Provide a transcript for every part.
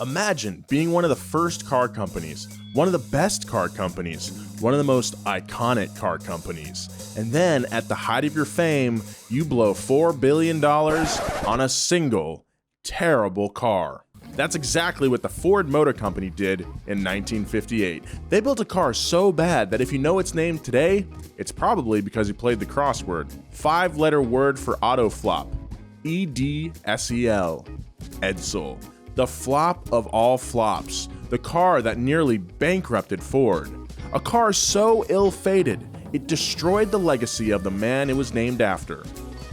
Imagine being one of the first car companies, one of the best car companies, one of the most iconic car companies, and then at the height of your fame, you blow $4 billion on a single, terrible car. That's exactly what the Ford Motor Company did in 1958. They built a car so bad that if you know its name today, it's probably because you played the crossword. 5-letter word for auto flop. E-D-S-E-L. Edsel. The flop of all flops. The car that nearly bankrupted Ford. A car so ill-fated, it destroyed the legacy of the man it was named after.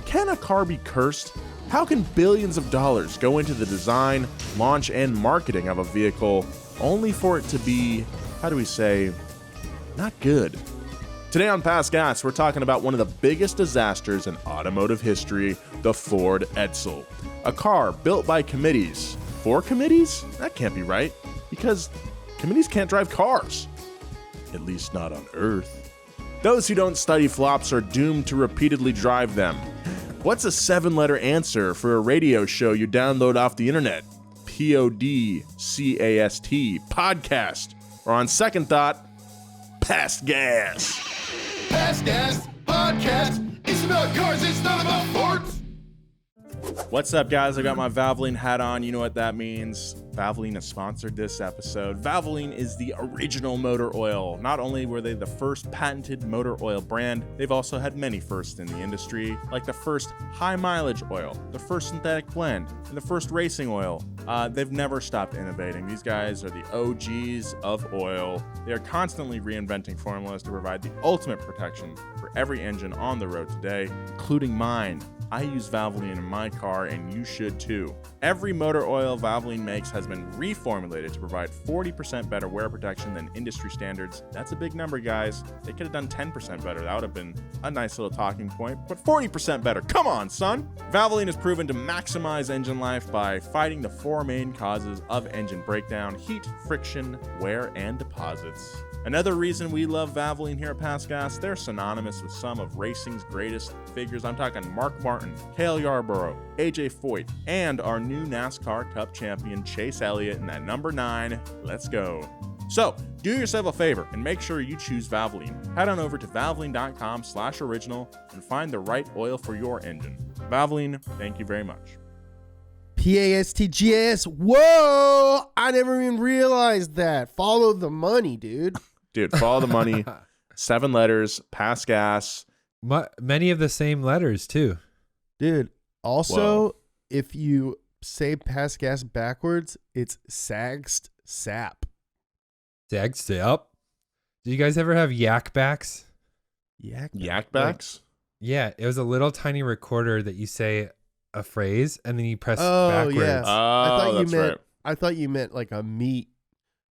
Can a car be cursed? How can billions of dollars go into the design, launch, and marketing of a vehicle only for it to be, not good? Today on Past Gas, we're talking about one of the biggest disasters in automotive history, the Ford Edsel. A car built by committees. For committees? That can't be right, because committees can't drive cars. At least not on Earth. Those who don't study flops are doomed to repeatedly drive them. What's a 7-letter answer for a radio show you download off the internet? P-O-D-C-A-S-T, podcast. Or on second thought, Past Gas. Past Gas Podcast. It's about cars, it's not about Fords. What's up, guys? I got my Valvoline hat on. You know what that means. Valvoline has sponsored this episode. Valvoline is the original motor oil. Not only were they the first patented motor oil brand, they've also had many firsts in the industry, like the first high mileage oil, the first synthetic blend, and the first racing oil. They've never stopped innovating. These guys are the OGs of oil. They are constantly reinventing formulas to provide the ultimate protection for every engine on the road today, including mine. I use Valvoline in my car, and you should too. Every motor oil Valvoline makes has been reformulated to provide 40% better wear protection than industry standards. That's a big number, guys. They could have done 10% better. That would have been a nice little talking point, but 40% better. Come on, son. Valvoline is proven to maximize engine life by fighting the 4 main causes of engine breakdown: heat, friction, wear, and deposits. Another reason we love Valvoline here at Past Gas, they're synonymous with some of racing's greatest figures. I'm talking Mark Martin, Cale Yarborough, AJ Foyt, and our new NASCAR Cup champion Chase Elliott in that number 9. Let's go. So, do yourself a favor and make sure you choose Valvoline. Head on over to valvoline.com/original and find the right oil for your engine. Valvoline, thank you very much. PASTGS. Whoa! I never even realized that. Follow the money, dude. Dude, follow the money. 7 letters, Past Gas. Many of the same letters, too. Dude, also, Whoa. if you say Past Gas backwards, it's Sagst Sap. Sap. Did you guys ever have yak backs? Yak backs? Yeah, it was a little tiny recorder that you say a phrase and then you press backwards. Yeah. Right. I thought you meant like a meat,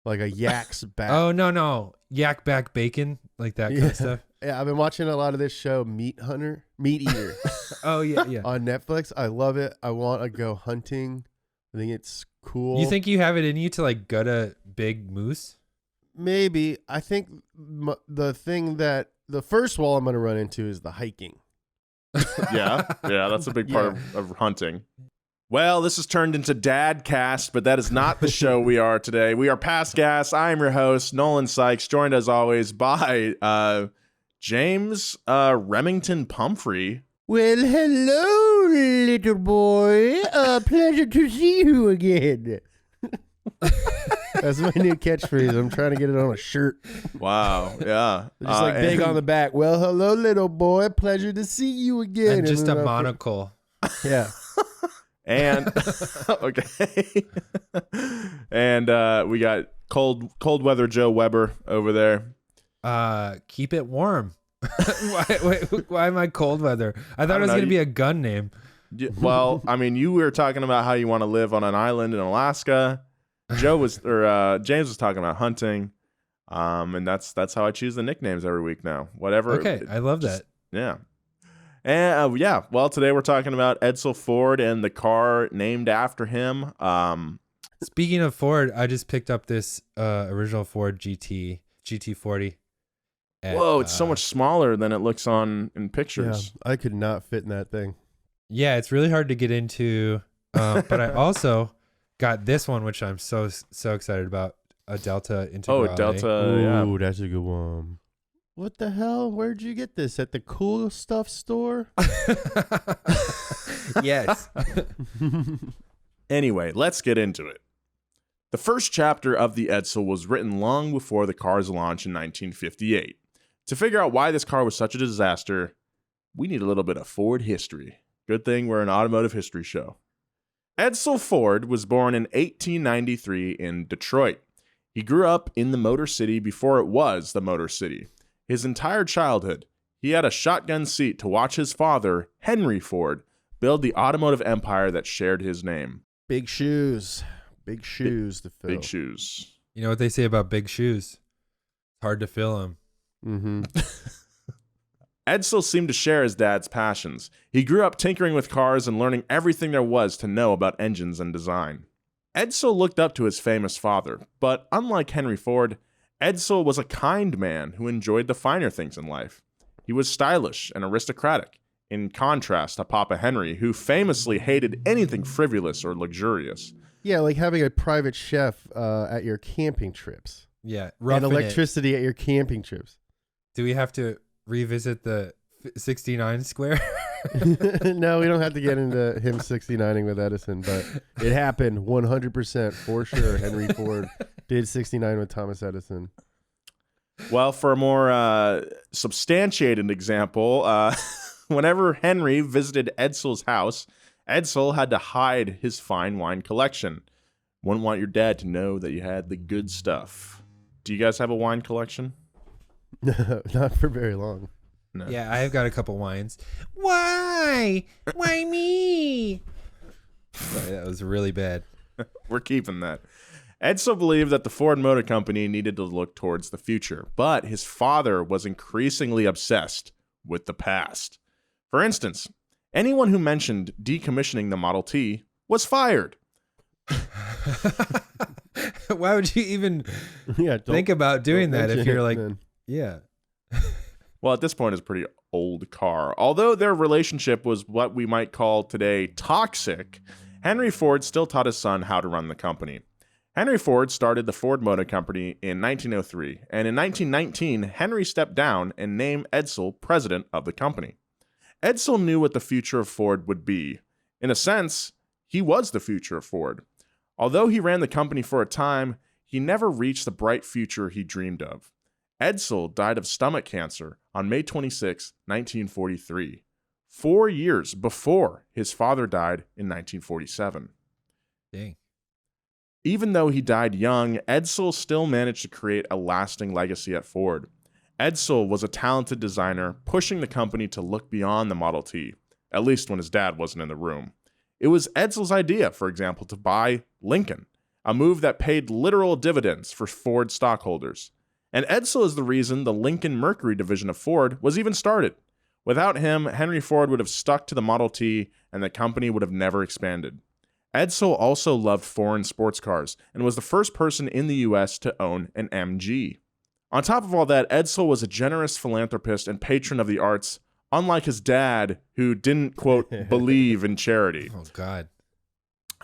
like a yak's back. Oh, no. Yak back bacon, like that kind of stuff. Yeah, I've been watching a lot of this show, Meat Eater. Oh, yeah. On Netflix. I love it. I want to go hunting. I think it's cool. You think you have it in you to like gut a big moose? Maybe. I think the first wall I'm going to run into is the hiking. Yeah, that's a big part of hunting. Well, this has turned into Dadcast, but that is not the show we are today. We are Past Gas. I am your host, Nolan Sykes, joined as always by James Remington Pumphrey. Well, hello, little boy. Pleasure to see you again. That's my new catchphrase. I'm trying to get it on a shirt. Wow, yeah. Just like big on the back. Well, hello, little boy. Pleasure to see you again. And just a monocle. Yeah. And okay. And we got cold weather Joe Weber over there. Keep it warm. Why am I cold weather? I thought it was going to be a gun name. Well, I mean, you were talking about how you want to live on an island in Alaska. James was talking about hunting. And that's how I choose the nicknames every week now. Whatever. Okay, I love that. Yeah. And well, today we're talking about Edsel Ford and the car named after him. Speaking of Ford, I just picked up this original Ford GT40. Whoa, it's so much smaller than it looks in pictures. Yeah, I could not fit in that thing. Yeah, it's really hard to get into. But I also got this one, which I'm so excited about. A Delta Integrale. Oh, Delta. Ooh, Yeah. that's a good one. What the hell? Where'd you get this? At the cool stuff store? Yes. Anyway, let's get into it. The first chapter of the Edsel was written long before the car's launch in 1958. To figure out why this car was such a disaster, we need a little bit of Ford history. Good thing we're an automotive history show. Edsel Ford was born in 1893 in Detroit. He grew up in the Motor City before it was the Motor City. His entire childhood, he had a shotgun seat to watch his father, Henry Ford, build the automotive empire that shared his name. Big shoes. Big shoes to fill. Big shoes. You know what they say about big shoes? It's hard to fill them. Mm-hmm. Edsel seemed to share his dad's passions. He grew up tinkering with cars and learning everything there was to know about engines and design. Edsel looked up to his famous father, but unlike Henry Ford, Edsel was a kind man who enjoyed the finer things in life. He was stylish and aristocratic, in contrast to Papa Henry, who famously hated anything frivolous or luxurious. Yeah, like having a private chef at your camping trips. Yeah. And roughing it. electricity at your camping trips. Do we have to revisit the 69 square? No, we don't have to get into him 69ing with Edison, but it happened 100% for sure. Henry Ford did 69 with Thomas Edison. Well, for a more substantiated example, whenever Henry visited Edsel's house, Edsel had to hide his fine wine collection. Wouldn't want your dad to know that you had the good stuff. Do you guys have a wine collection? No, not for very long. No. Yeah, I've got a couple wines. Why? Why me? Sorry, that was really bad. We're keeping that. Edsel believed that the Ford Motor Company needed to look towards the future, but his father was increasingly obsessed with the past. For instance, anyone who mentioned decommissioning the Model T was fired. Why would you even Yeah, think about doing that if mention you're it, like, man. yeah. Well, at this point, it's a pretty old car. Although their relationship was what we might call today toxic, Henry Ford still taught his son how to run the company. Henry Ford started the Ford Motor Company in 1903, and in 1919, Henry stepped down and named Edsel president of the company. Edsel knew what the future of Ford would be. In a sense, he was the future of Ford. Although he ran the company for a time, he never reached the bright future he dreamed of. Edsel died of stomach cancer on May 26, 1943, 4 years before his father died in 1947. Dang. Even though he died young, Edsel still managed to create a lasting legacy at Ford. Edsel was a talented designer, pushing the company to look beyond the Model T, at least when his dad wasn't in the room. It was Edsel's idea, for example, to buy Lincoln, a move that paid literal dividends for Ford stockholders. And Edsel is the reason the Lincoln Mercury division of Ford was even started. Without him, Henry Ford would have stuck to the Model T and the company would have never expanded. Edsel also loved foreign sports cars and was the first person in the US to own an MG. On top of all that, Edsel was a generous philanthropist and patron of the arts, unlike his dad, who didn't, quote, believe in charity. Oh, God.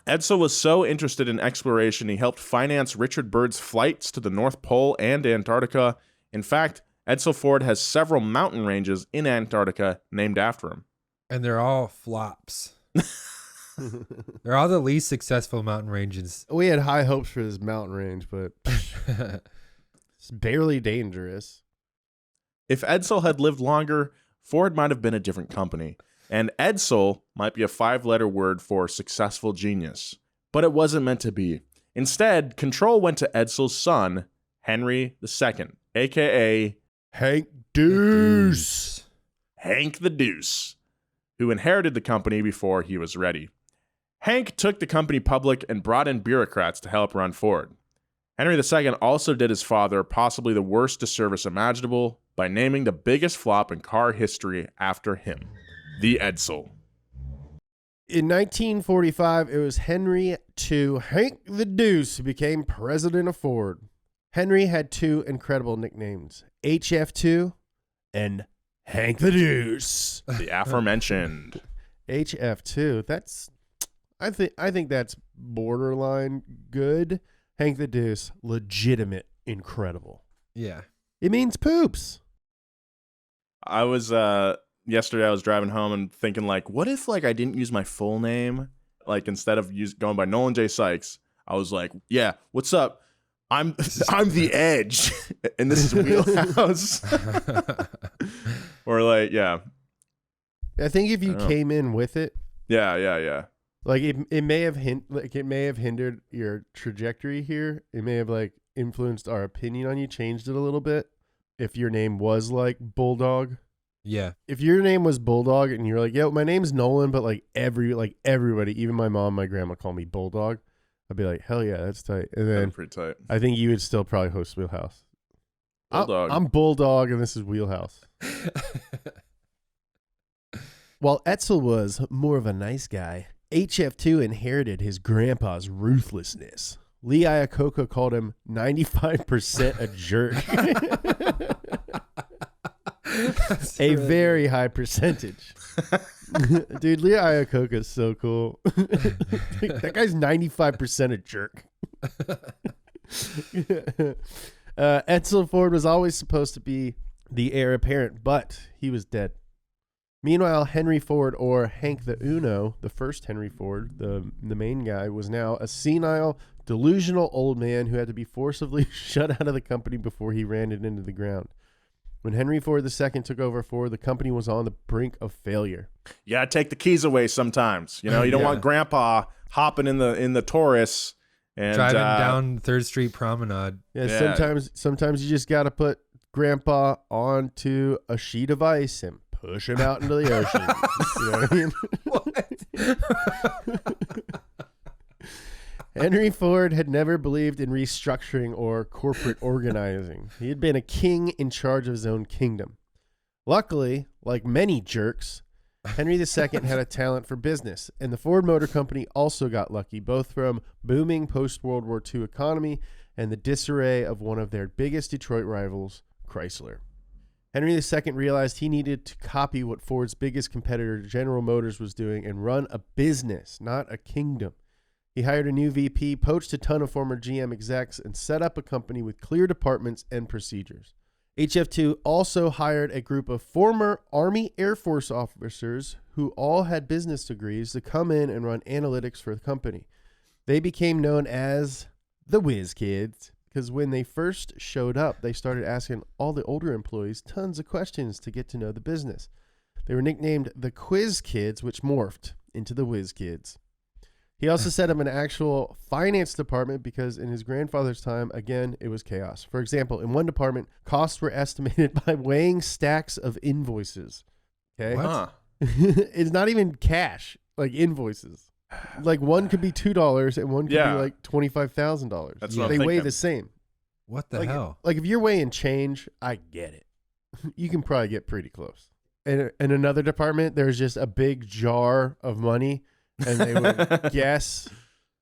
Edsel was so interested in exploration, he helped finance Richard Byrd's flights to the North Pole and Antarctica. In fact, Edsel Ford has several mountain ranges in Antarctica named after him. And they're all flops. They're all the least successful mountain ranges. We had high hopes for this mountain range, but it's barely dangerous. If Edsel had lived longer, Ford might have been a different company. And Edsel might be a 5-letter word for successful genius. But it wasn't meant to be. Instead, control went to Edsel's son, Henry II, a.k.a. Hank Deuce. Hank the Deuce, who inherited the company before he was ready. Hank took the company public and brought in bureaucrats to help run Ford. Henry II also did his father possibly the worst disservice imaginable by naming the biggest flop in car history after him, the Edsel. In 1945, it was Henry II, Hank the Deuce, who became president of Ford. Henry had two incredible nicknames, HF2 and Hank the Deuce. The aforementioned. HF2, I think that's borderline good. Hank the Deuce, legitimate, incredible. Yeah. It means poops. I was yesterday I was driving home and thinking like, what if like I didn't use my full name? Like instead of going by Nolan J. Sykes, I was like, yeah, what's up? I'm the Edge, and this is Wheelhouse. Or like, yeah. I think if you came in with it, Yeah. like it may have hindered your trajectory here. It may have like influenced our opinion on you, changed it a little bit. If your name was like Bulldog. Yeah. If your name was Bulldog and you're like, yo, my name's Nolan, but like everybody, even my mom, my grandma call me Bulldog, I'd be like, hell yeah, that's tight. And then pretty tight. I think you would still probably host Wheelhouse. Bulldog. I'm Bulldog and this is Wheelhouse. While Edsel was more of a nice guy, HF2 inherited his grandpa's ruthlessness. Lee Iacocca called him 95% a jerk. A very high percentage. Dude, Lee Iacocca is so cool. That guy's 95% a jerk. Edsel Ford was always supposed to be the heir apparent, but he was dead. Meanwhile, Henry Ford, or Hank the Uno, the first Henry Ford, the main guy, was now a senile, delusional old man who had to be forcibly shut out of the company before he ran it into the ground. When Henry Ford II took over Ford, the company was on the brink of failure. You gotta take the keys away sometimes. You know, you don't want Grandpa hopping in the Taurus and driving down 3rd Street Promenade. Yeah, sometimes you just gotta put Grandpa onto a sheet of ice and push him out into the ocean. You know what I mean? What? Henry Ford had never believed in restructuring or corporate organizing. He had been a king in charge of his own kingdom. Luckily, like many jerks, Henry II had a talent for business, and the Ford Motor Company also got lucky, both from booming post-World War II economy and the disarray of one of their biggest Detroit rivals, Chrysler. Henry II realized he needed to copy what Ford's biggest competitor, General Motors, was doing and run a business, not a kingdom. He hired a new VP, poached a ton of former GM execs, and set up a company with clear departments and procedures. HF2 also hired a group of former Army Air Force officers who all had business degrees to come in and run analytics for the company. They became known as the Whiz Kids because when they first showed up, they started asking all the older employees tons of questions to get to know the business. They were nicknamed the Quiz Kids, which morphed into the Whiz Kids. He also set up an actual finance department because in his grandfather's time, again, it was chaos. For example, in one department, costs were estimated by weighing stacks of invoices. Okay? Huh. It's not even cash, like invoices. Like one could be $2 and one could be like $25,000. That's what they I'm weigh thinking. the same. What the hell? Like if you're weighing change, I get it. You can probably get pretty close. In another department, there's just a big jar of money. And they would guess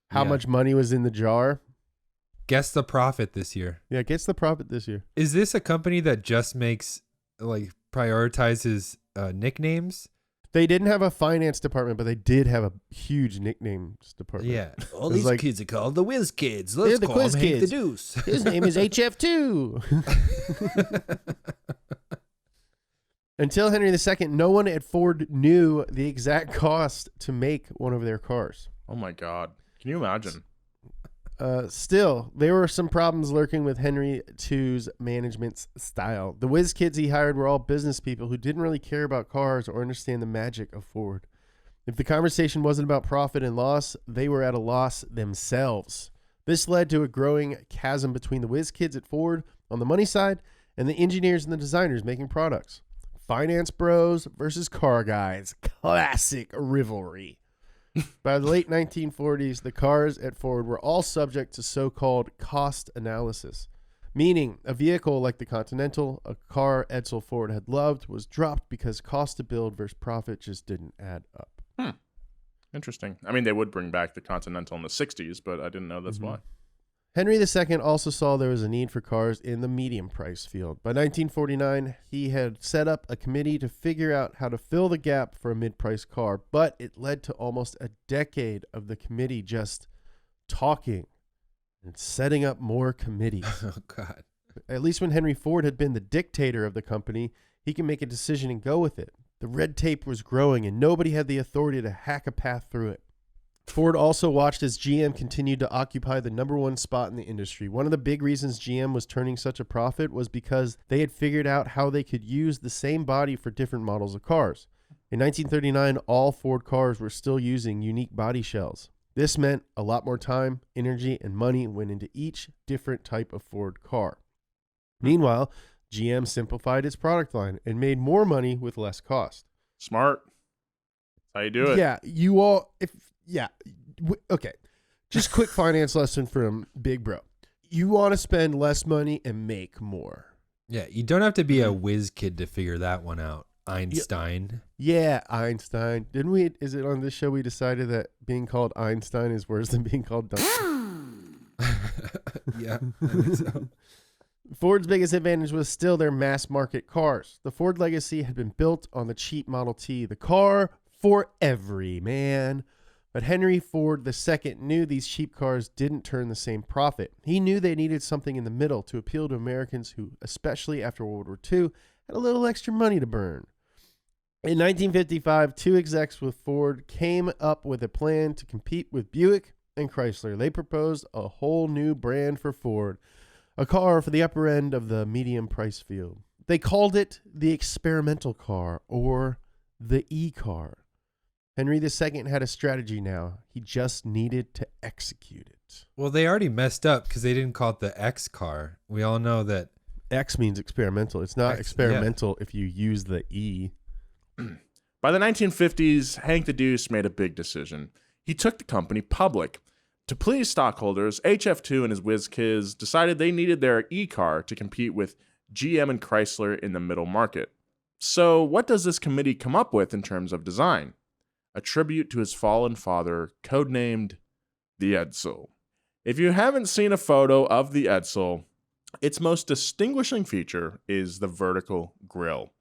how much money was in the jar. Guess the profit this year. Yeah, guess the profit this year. Is this a company that just makes, like, prioritizes nicknames? They didn't have a finance department, but they did have a huge nicknames department. Yeah. All these kids are called the Whiz Kids. They're the Quiz Hank Kids. the Deuce. His name is HF2. Until Henry II, no one at Ford knew the exact cost to make one of their cars. Oh my God. Can you imagine? Still, there were some problems lurking with Henry II's management's style. The whiz kids he hired were all business people who didn't really care about cars or understand the magic of Ford. If the conversation wasn't about profit and loss, they were at a loss themselves. This led to a growing chasm between the whiz kids at Ford on the money side and the engineers and the designers making products. Finance bros versus car guys. Classic rivalry. By the late 1940s, the cars at Ford were all subject to so-called cost analysis, meaning a vehicle like the Continental, a car Edsel Ford had loved, was dropped because cost to build versus profit just didn't add up. Interesting. I mean, they would bring back the Continental in the 60s, but I didn't know that's why. Henry II also saw there was a need for cars in the medium price field. By 1949, he had set up a committee to figure out how to fill the gap for a mid-price car, but it led to almost a decade of the committee just talking and setting up more committees. Oh, God. At least when Henry Ford had been the dictator of the company, he could make a decision and go with it. The red tape was growing, and nobody had the authority to hack a path through it. Ford also watched as GM continued to occupy the #1 spot in the industry. One of the big reasons GM was turning such a profit was because they had figured out how they could use the same body for different models of cars. In 1939, all Ford cars were still using unique body shells. This meant a lot more time, energy, and money went into each different type of Ford car. Meanwhile, GM simplified its product line and made more money with less cost. Smart. That's how you do it. Yeah, okay. Just quick finance lesson from Big Bro. You want to spend less money and make more. Yeah, you don't have to be a whiz kid to figure that one out. Einstein. Yeah, Einstein. Didn't we? Is it on this show we decided that being called Einstein is worse than being called Duncan? Yeah, I think so. Ford's biggest advantage was still their mass market cars. The Ford legacy had been built on the cheap Model T, the car for every man. But Henry Ford II knew these cheap cars didn't turn the same profit. He knew they needed something in the middle to appeal to Americans who, especially after World War II, had a little extra money to burn. In 1955, two execs with Ford came up with a plan to compete with Buick and Chrysler. They proposed a whole new brand for Ford, a car for the upper end of the medium price field. They called it the experimental car or the E-car. Henry II had a strategy now. He just needed to execute it. Well, they already messed up because they didn't call it the X car. We all know that. X means experimental. It's not experimental if you use the E. By the 1950s, Hank the Deuce made a big decision. He took the company public. To please stockholders, HF2 and his whiz kids decided they needed their E-car to compete with GM and Chrysler in the middle market. So what does this committee come up with in terms of design? A tribute to his fallen father, codenamed the Edsel. If you haven't seen a photo of the Edsel, its most distinguishing feature is the vertical grille.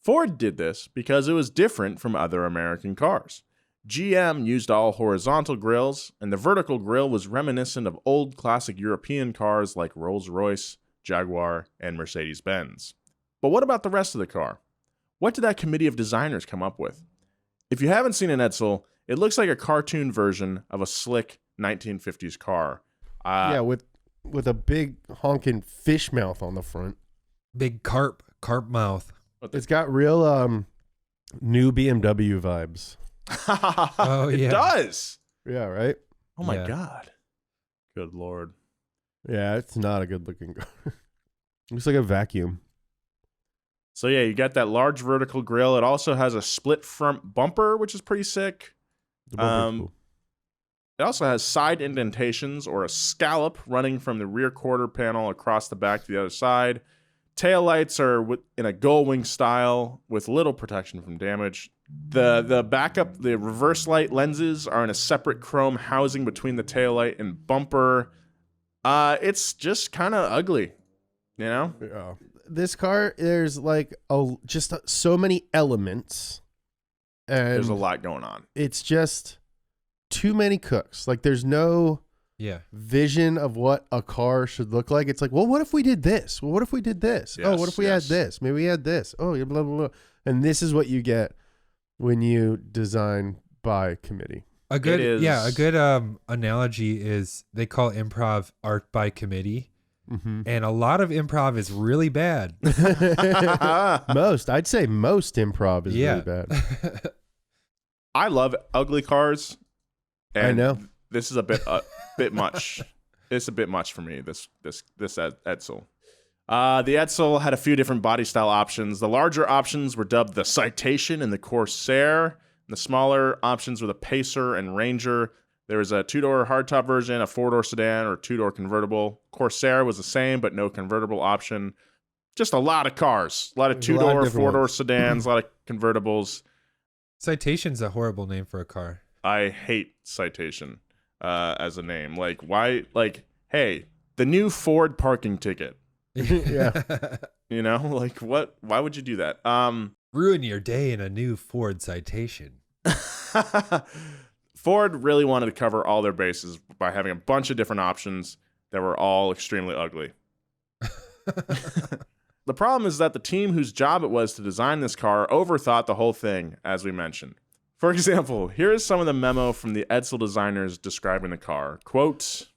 Ford did this because it was different from other American cars. GM used all horizontal grilles, and the vertical grille was reminiscent of old classic European cars like Rolls-Royce, Jaguar, and Mercedes-Benz. But what about the rest of the car? What did that committee of designers come up with? If you haven't seen an Edsel, it looks like a cartoon version of a slick 1950s car. With a big honking fish mouth on the front. Big carp mouth. It's got real new BMW vibes. Oh, yeah. It does. Yeah, right? Oh my Yeah. God. Good Lord. Yeah, it's not a good looking car. Looks like a vacuum. So yeah, you got that large vertical grille. It also has a split front bumper, which is pretty sick. The bumper's cool. It also has side indentations or a scallop running from the rear quarter panel across the back to the other side. Taillights are in a gull wing style with little protection from damage. The backup, the reverse light lenses are in a separate chrome housing between the taillight and bumper. It's just kind of ugly, you know? Yeah. This car, there's like so many elements. And There's a lot going on. It's just too many cooks. Like there's no vision of what a car should look like. It's like, well, what if we did this? Well, what if we did this? Yes, oh, what if we had this? Maybe we had this. Oh, yeah, blah, blah, blah. And this is what you get when you design by committee. A good analogy is they call improv art by committee. Mm-hmm. And a lot of improv is really bad. I'd say most improv is really bad. I love ugly cars. And I know. This is a bit much. It's a bit much for me, this Edsel. The Edsel had a few different body style options. The larger options were dubbed the Citation and the Corsair. And the smaller options were the Pacer and Ranger. There was a 2-door hardtop version, a 4-door sedan, or 2-door convertible. Corsair was the same, but no convertible option. Just a lot of cars. A lot of 2-door, 4-door sedans, a lot of convertibles. Citation's a horrible name for a car. I hate Citation as a name. Like, why? Like, hey, The new Ford parking ticket. Yeah. You know, like what? Why would you do that? Ruin your day in a new Ford Citation. Ford really wanted to cover all their bases by having a bunch of different options that were all extremely ugly. The problem is that the team whose job it was to design this car overthought the whole thing, as we mentioned. For example, here is some of the memo from the Edsel designers describing the car. Quote,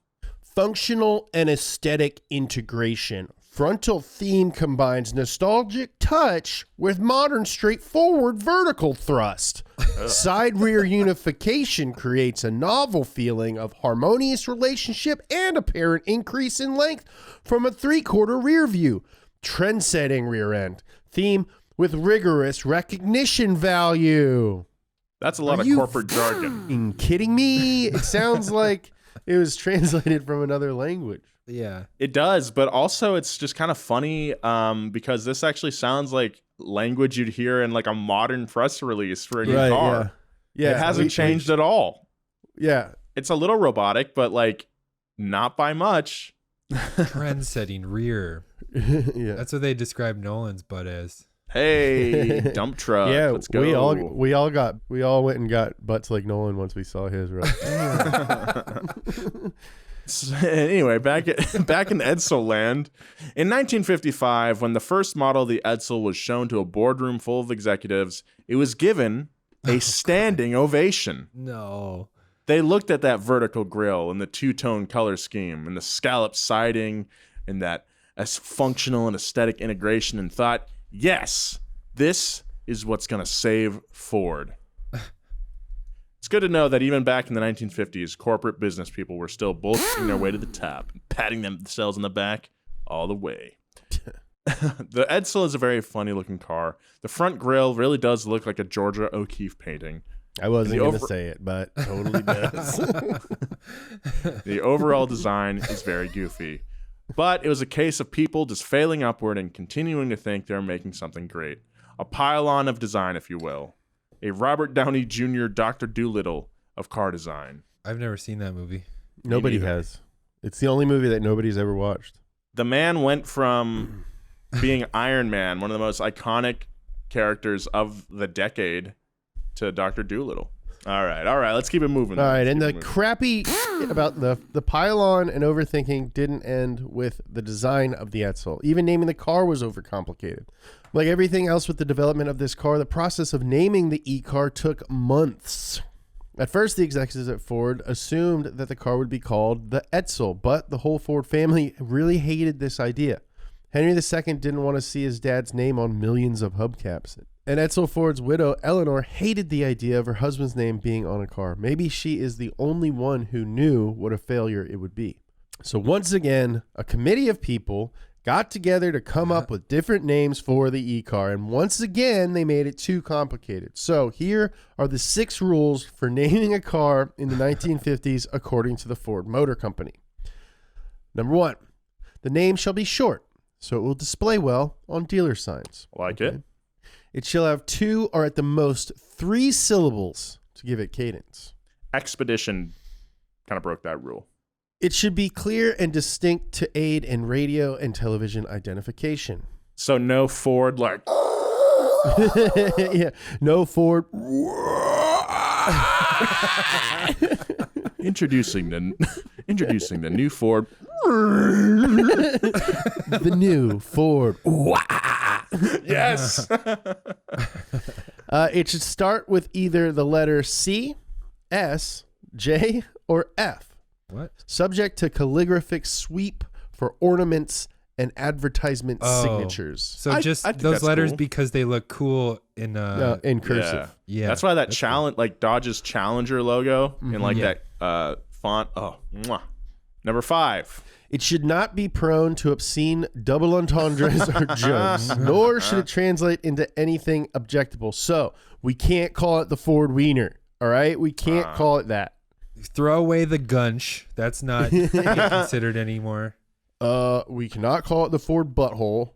functional and aesthetic integration. Frontal theme combines nostalgic touch with modern straightforward vertical thrust. Side rear unification creates a novel feeling of harmonious relationship and apparent increase in length from a 3/4 rear view. Trend-setting rear end. Theme with rigorous recognition value. that's a lot of corporate jargon. Kidding me? It sounds like it was translated from another language. Yeah. It does, but also it's just kind of funny because this actually sounds like language you'd hear in like a modern press release for a new car. Yeah. It hasn't changed at all. Yeah. It's a little robotic, but like not by much. Trend-setting rear. Yeah. That's what they describe Nolan's butt as. Hey, dump truck. Yeah, Let's go. we all went and got butts like Nolan once we saw his. Right? Anyway, back in Edsel land. In 1955, when the first model of the Edsel was shown to a boardroom full of executives, it was given a standing ovation. No. They looked at that vertical grille and the two-tone color scheme and the scallop siding and that as functional and aesthetic integration and thought, yes, this is what's going to save Ford. It's good to know that even back in the 1950s, corporate business people were still bullshitting their way to the top and patting themselves on the back all the way. The Edsel is a very funny-looking car. The front grille really does look like a Georgia O'Keeffe painting. I wasn't going to say it, but totally does. The overall design is very goofy. But it was a case of people just failing upward and continuing to think they're making something great. A pile-on of design, if you will. A Robert Downey Jr. Dr. Dolittle of car design. I've never seen that movie. Nobody neither. has. It's the only movie that nobody's ever watched. The man went from being Iron Man, one of the most iconic characters of the decade, to Dr. Dolittle. All right. Let's keep it moving. All right, and the crappy about the pylon and overthinking didn't end with the design of the Edsel. Even naming the car was overcomplicated. Like everything else with the development of this car, the process of naming the e-car took months. At first, the executives at Ford assumed that the car would be called the Edsel, but the whole Ford family really hated this idea. Henry II didn't want to see his dad's name on millions of hubcaps. And Edsel Ford's widow, Eleanor, hated the idea of her husband's name being on a car. Maybe she is the only one who knew what a failure it would be. So once again, a committee of people got together to come up with different names for the e-car. And once again, they made it too complicated. So here are the 6 rules for naming a car in the 1950s according to the Ford Motor Company. Number 1, the name shall be short, so it will display well on dealer signs. Like it. It shall have 2 or at the most 3 syllables to give it cadence. Expedition kind of broke that rule. It should be clear and distinct to aid in radio and television identification. So no Ford like Yeah, no Ford. introducing the new Ford. The new Ford. Yes. It should start with either the letter C, S, J, or F. What? Subject to calligraphic sweep for ornaments and advertisement signatures. So I just think those that's letters cool. because they look cool in In cursive. yeah. That's why that challenge, like Dodge's Challenger logo in like Yeah. that font. Oh, mwah. Number 5. It should not be prone to obscene double entendres or jokes, nor should it translate into anything objectable. So we can't call it the Ford Wiener. All right, we can't call it that. Throw away the gunch. That's not considered anymore. We cannot call it the Ford butthole.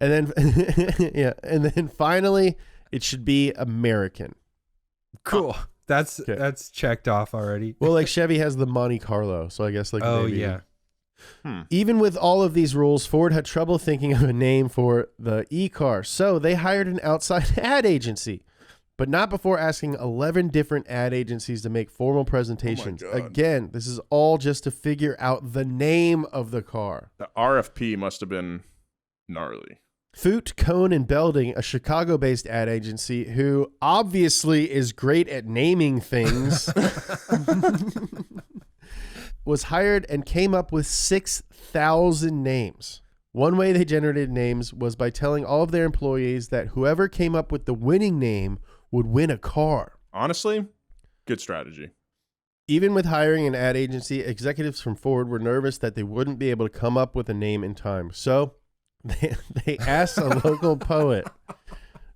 And then, and then finally, it should be American. Cool. That's Okay. checked off already. Well, like Chevy has the Monte Carlo, so I guess like Oh maybe, yeah. Even with all of these rules, Ford had trouble thinking of a name for the e-car, so they hired an outside ad agency, but not before asking 11 different ad agencies to make formal presentations. Oh my God. Again, this is all just to figure out the name of the car. The RFP must have been gnarly. Foote, Cohn, and Belding, a Chicago-based ad agency who obviously is great at naming things, was hired and came up with 6,000 names. One way they generated names was by telling all of their employees that whoever came up with the winning name would win a car. Honestly, good strategy. Even with hiring an ad agency, executives from Ford were nervous that they wouldn't be able to come up with a name in time. So they asked a local poet,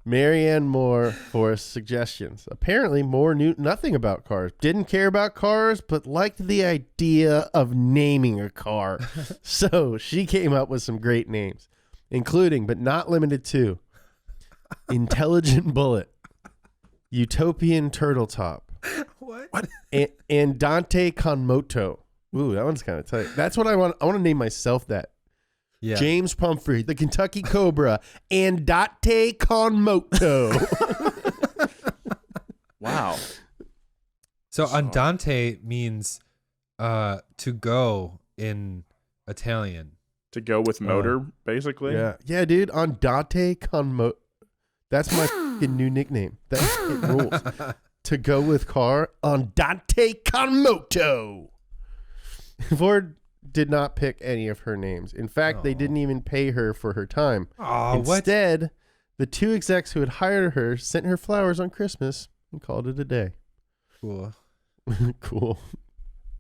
Marianne Moore, for suggestions. Apparently, Moore knew nothing about cars, didn't care about cars, but liked the idea of naming a car. So she came up with some great names, including, but not limited to, Intelligent Bullet, Utopian Turtle Top, What? and Dante con moto. Ooh, that one's kind of tight. That's what I want. I want to name myself that. Yeah. James Pumphrey, the Kentucky Cobra, and Date con moto. Wow. So andante means to go in Italian. To go with motor, basically. Yeah, dude. On Date con moto. That's my fucking new nickname. It rules. To go with car on Date con moto. Ford did not pick any of her names. In fact, they didn't even pay her for her time. Oh, what? Instead, the two execs who had hired her sent her flowers on Christmas and called it a day. Cool. Cool.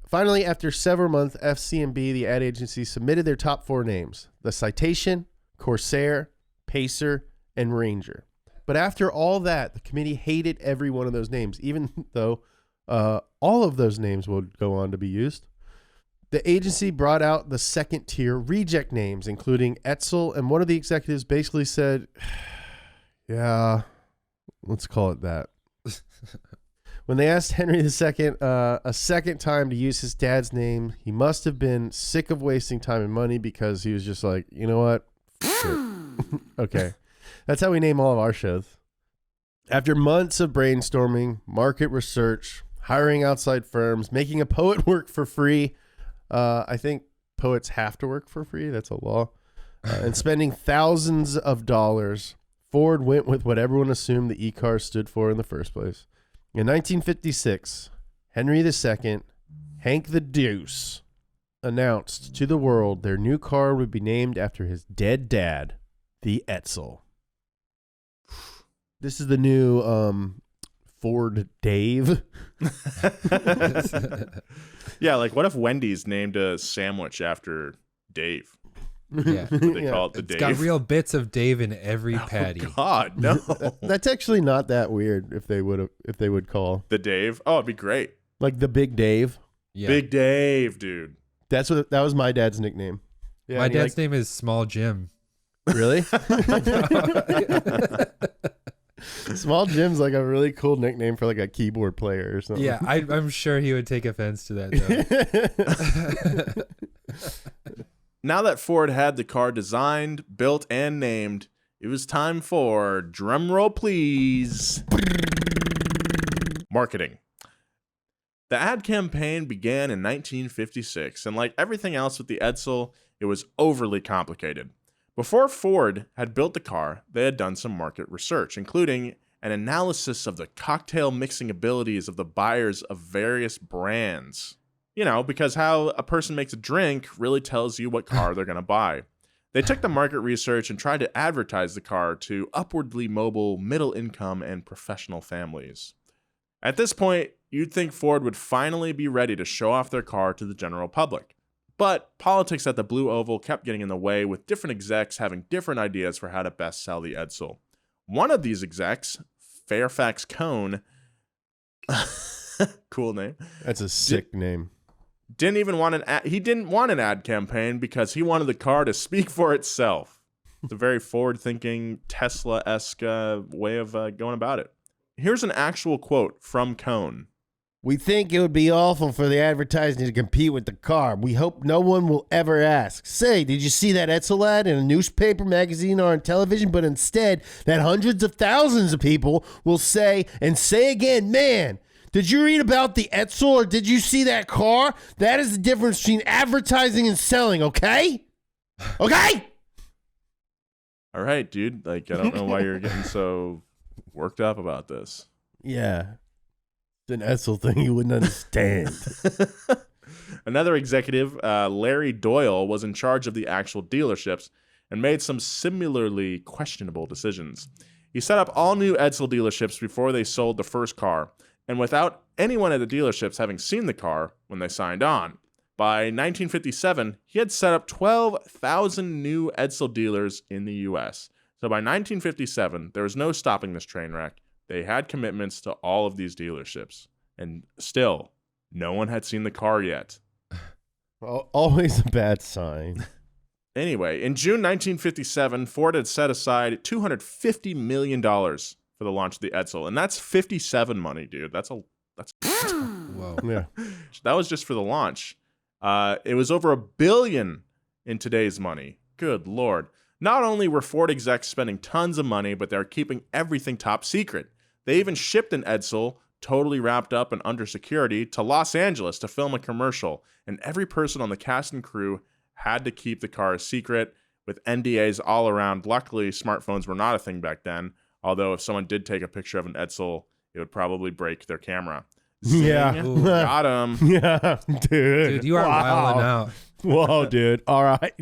Finally, after several months, FCMB, the ad agency, submitted their top 4 names: the Citation, Corsair, Pacer, and Ranger. But after all that, the committee hated every one of those names, even though all of those names would go on to be used. The agency brought out the second-tier reject names, including Edsel, and one of the executives basically said, yeah, let's call it that. When they asked Henry II a second time to use his dad's name, he must have been sick of wasting time and money because he was just like, you know what? Okay. That's how we name all of our shows. After months of brainstorming, market research, hiring outside firms, making a poet work for free, I think poets have to work for free. That's a law. And spending thousands of dollars, Ford went with what everyone assumed the e-car stood for in the first place. In 1956, Henry II, Hank the Deuce, announced to the world their new car would be named after his dead dad, the Edsel. This is the new Ford Dave. Yeah, like what if Wendy's named a sandwich after Dave? Yeah. They call it the It's Dave. got real bits of Dave in every patty. God, no. That's actually not that weird if they would call The Dave? Oh, it'd be great. like the Big Dave. Yeah. Big Dave, dude. That was my dad's nickname. Yeah, My and he, dad's name is Small Jim. really? Small Jim's like a really cool nickname for like a keyboard player or something. Yeah, I'm sure he would take offense to that, though. Now that Ford had the car designed, built, and named, it was time for, drumroll please, marketing. The ad campaign began in 1956, and like everything else with the Edsel, it was overly complicated. Before Ford had built the car, they had done some market research, including an analysis of the cocktail mixing abilities of the buyers of various brands. You know, because how a person makes a drink really tells you what car they're going to buy. They took the market research and tried to advertise the car to upwardly mobile, middle income, and professional families. At this point, you'd think Ford would finally be ready to show off their car to the general public. But politics at the Blue Oval kept getting in the way, with different execs having different ideas for how to best sell the Edsel. One of these execs, Fairfax Cohn, cool name, That's a sick name. didn't even want he didn't want an ad campaign because he wanted the car to speak for itself. It's a very forward-thinking, Tesla-esque way of going about it. Here's an actual quote from Cohn. We think it would be awful for the advertising to compete with the car. We hope no one will ever ask, say, did you see that Edsel ad in a newspaper, magazine, or on television? But instead, that hundreds of thousands of people will say and say again, man, did you read about the Edsel or did you see that car? That is the difference between advertising and selling, okay? Okay? All right, dude. Like, I don't know why you're getting so worked up about this. Yeah. An Edsel thing you wouldn't understand. Another executive, Larry Doyle, was in charge of the actual dealerships and made some similarly questionable decisions. He set up all new Edsel dealerships before they sold the first car, and without anyone at the dealerships having seen the car when they signed on. By 1957, he had set up 12,000 new Edsel dealers in the U.S. So by 1957, there was no stopping this train wreck. They had commitments to all of these dealerships, and still, no one had seen the car yet. Always a bad sign. Anyway, in June 1957, Ford had set aside $250 million for the launch of the Edsel, and that's 57 money, dude. That's Whoa. Yeah. that was just for the launch. It was over $1 billion in today's money. Good Lord. Not only were Ford execs spending tons of money, but they're keeping everything top secret. They even shipped an Edsel, totally wrapped up and under security, to Los Angeles to film a commercial, and every person on the cast and crew had to keep the car a secret with NDAs all around. Luckily, smartphones were not a thing back then, although if someone did take a picture of an Edsel, it would probably break their camera. Zing. Yeah. Got him. Yeah, dude. Dude, you are wilding out. Whoa, dude. All right.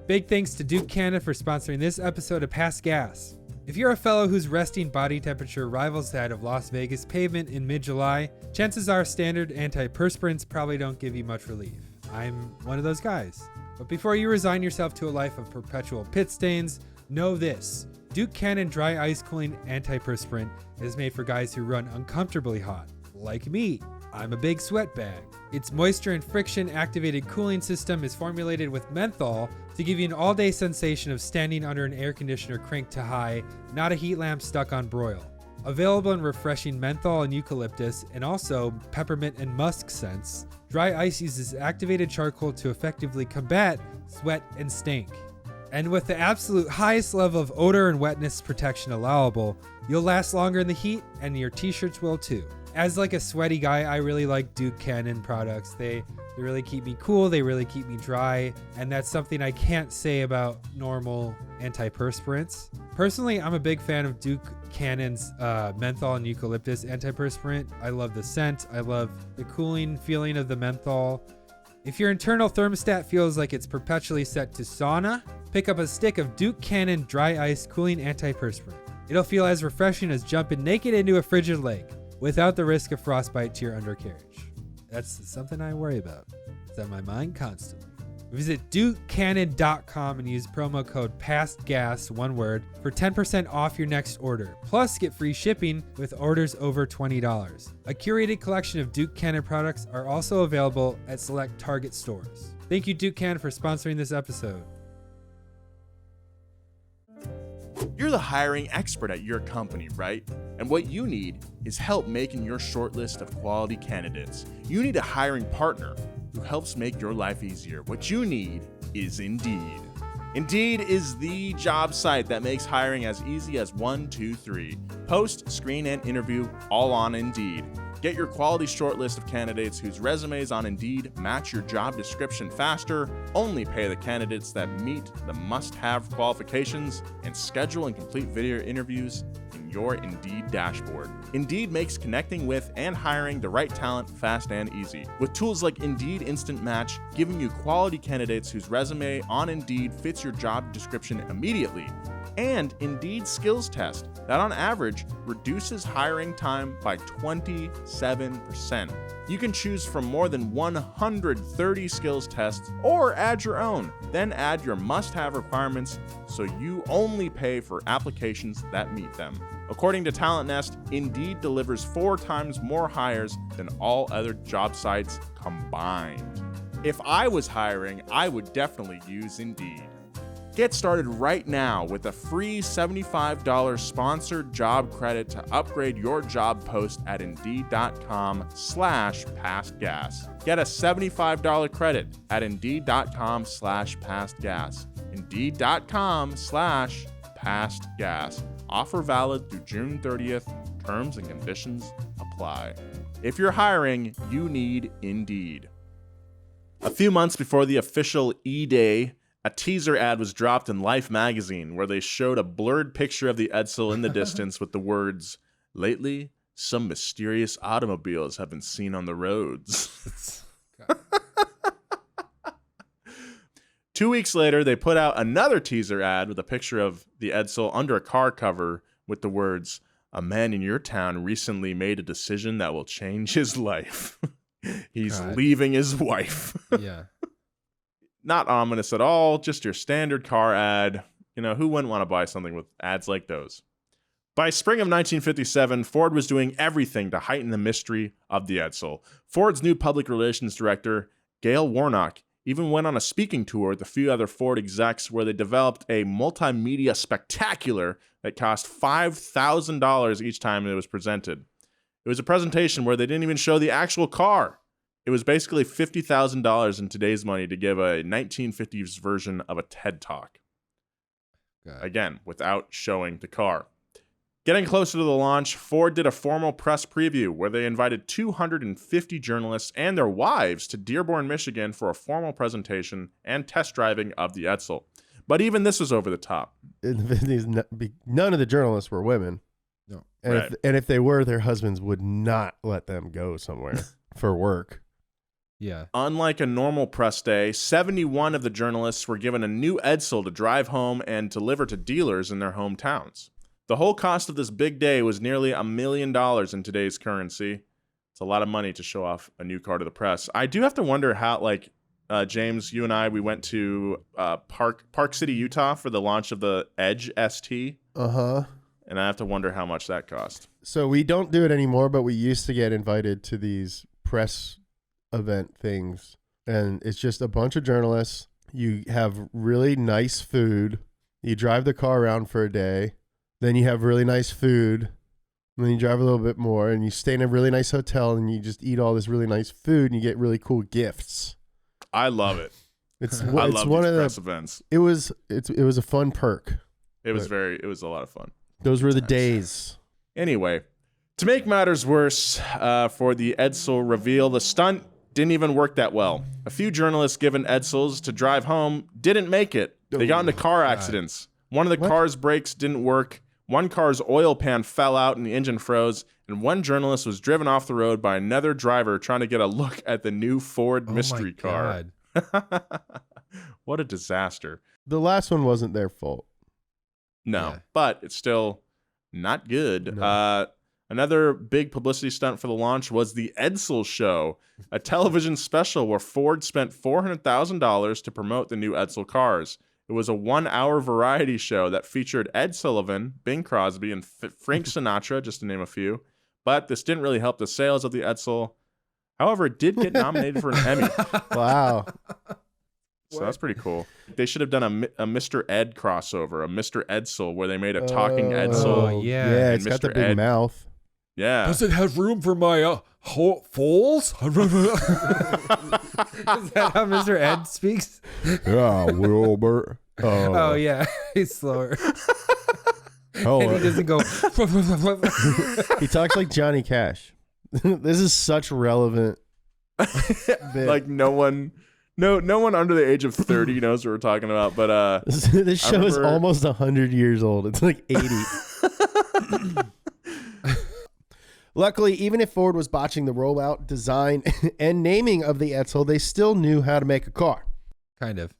Big thanks to Duke Canada for sponsoring this episode of Past Gas. If you're a fellow whose resting body temperature rivals that of Las Vegas pavement in mid-July, chances are standard antiperspirants probably don't give you much relief. I'm one of those guys. But before you resign yourself to a life of perpetual pit stains, know this. Duke Cannon Dry Ice Cooling Antiperspirant is made for guys who run uncomfortably hot, like me. I'm a big sweat bag. Its moisture and friction activated cooling system is formulated with menthol to give you an all-day sensation of standing under an air conditioner cranked to high, not a heat lamp stuck on broil. Available in refreshing menthol and eucalyptus, and also peppermint and musk scents, Dry Ice uses activated charcoal to effectively combat sweat and stink. And with the absolute highest level of odor and wetness protection allowable, you'll last longer in the heat, and your t-shirts will too. As like a sweaty guy, I really like Duke Cannon products. They really keep me cool, they really keep me dry, and that's something I can't say about normal antiperspirants. Personally, I'm a big fan of Duke Cannon's menthol and eucalyptus antiperspirant. I love the scent, I love the cooling feeling of the menthol. If your internal thermostat feels like it's perpetually set to sauna, pick up a stick of Duke Cannon Dry Ice Cooling Antiperspirant. It'll feel as refreshing as jumping naked into a frigid lake, without the risk of frostbite to your undercarriage. That's something I worry about. It's on my mind constantly. Visit DukeCannon.com and use promo code PASTGAS, one word, for 10% off your next order. Plus, get free shipping with orders over $20. A curated collection of Duke Cannon products are also available at select Target stores. Thank you, Duke Cannon, for sponsoring this episode. You're the hiring expert at your company, right? And what you need is help making your short list of quality candidates. You need a hiring partner who helps make your life easier. What you need is Indeed. Indeed is the job site that makes hiring as easy as 1, 2, 3. Post, screen, and interview all on Indeed. Get your quality short list of candidates whose resumes on Indeed match your job description faster, only pay the candidates that meet the must-have qualifications, and schedule and complete video interviews in your Indeed dashboard. Indeed makes connecting with and hiring the right talent fast and easy. With tools like Indeed Instant Match, giving you quality candidates whose resume on Indeed fits your job description immediately, and Indeed Skills Test that on average reduces hiring time by 27%. You can choose from more than 130 skills tests or add your own. Then add your must-have requirements so you only pay for applications that meet them. According to Talent Nest, Indeed delivers 4 times more hires than all other job sites combined. If I was hiring, I would definitely use Indeed. Get started right now with a free $75 sponsored job credit to upgrade your job post at Indeed.com/pastgas. Get a $75 credit at Indeed.com/pastgas. Indeed.com/pastgas. Offer valid through June 30th. Terms and conditions apply. If you're hiring, you need Indeed. A few months before the official E-Day, a teaser ad was dropped in Life magazine where they showed a blurred picture of the Edsel in the distance with the words, "Lately, some mysterious automobiles have been seen on the roads." 2 weeks later, they put out another teaser ad with a picture of the Edsel under a car cover with the words, "A man in your town recently made a decision that will change his life. He's leaving his wife." Yeah. Not ominous at all, just your standard car ad. You know, who wouldn't want to buy something with ads like those? By spring of 1957, Ford was doing everything to heighten the mystery of the Edsel. Ford's new public relations director, Gail Warnock, even went on a speaking tour with a few other Ford execs where they developed a multimedia spectacular that cost $5,000 each time it was presented. It was a presentation where they didn't even show the actual car. It was basically $50,000 in today's money to give a 1950s version of a TED Talk. Again, without showing the car. Getting closer to the launch, Ford did a formal press preview where they invited 250 journalists and their wives to Dearborn, Michigan for a formal presentation and test driving of the Edsel. But even this was over the top. In the 50s, none of the journalists were women. No. And, Right. if they were, their husbands would not let them go somewhere for work. Yeah. Unlike a normal press day, 71 of the journalists were given a new Edsel to drive home and deliver to dealers in their hometowns. The whole cost of this big day was nearly $1 million in today's currency. It's a lot of money to show off a new car to the press. I do have to wonder how, like, James, you and I, we went to Park City, Utah for the launch of the Edge ST. Uh-huh. And I have to wonder how much that cost. So we don't do it anymore, but we used to get invited to these press event things. And it's just a bunch of journalists. You have really nice food. You drive the car around for a day. Then you have really nice food. And then you drive a little bit more. And you stay in a really nice hotel. And you just eat all this really nice food. And you get really cool gifts. I love it. It's I it's love one these of press the. events. It was a fun perk. It was a lot of fun. Those were the days. Anyway, to make matters worse, for the Edsel reveal, the stunt didn't even work that well. A few journalists given Edsels to drive home didn't make it. They got into car accidents. One of the car's brakes didn't work. One car's oil pan fell out and the engine froze. And one journalist was driven off the road by another driver trying to get a look at the new Ford mystery car. What a disaster. The last one wasn't their fault. No, but it's still not good. No. Another big publicity stunt for the launch was the Edsel Show, a television special where Ford spent $400,000 to promote the new Edsel cars. It was a 1-hour variety show that featured Ed Sullivan, Bing Crosby, and Frank Sinatra, just to name a few. But this didn't really help the sales of the Edsel. However, it did get nominated for an Emmy. Wow. So that's pretty cool. They should have done a Mr. Ed crossover, a Mr. Edsel, where they made a talking Edsel. Oh, yeah. Yeah, And it's got the Mr. big Ed. mouth. Yeah. Does it have room for my falls? Is that how Mr. Ed speaks? Yeah, Wilbur. Oh, yeah. He's slower. Oh, And he doesn't go. he talks like Johnny Cash. This is such relevant. bit. Like no one under the age of 30 knows what we're talking about. But This show is remember- almost 100 years old. It's like 80. Luckily, even if Ford was botching the rollout, design, and naming of the Edsel, they still knew how to make a car. Kind of.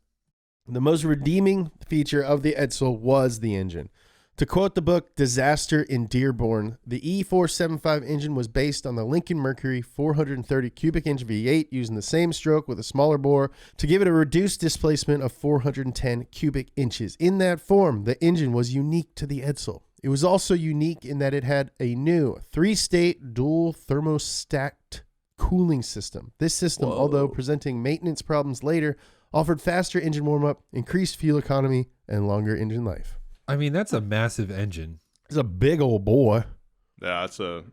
The most redeeming feature of the Edsel was the engine. To quote the book Disaster in Dearborn, the E475 engine was based on the Lincoln Mercury 430 cubic inch V8 using the same stroke with a smaller bore to give it a reduced displacement of 410 cubic inches. In that form, the engine was unique to the Edsel. It was also unique in that it had a new 3-state dual thermostat cooling system. This system, although presenting maintenance problems later, offered faster engine warm-up, increased fuel economy, and longer engine life. I mean, that's a massive engine. It's a big old boy. Yeah, it's a.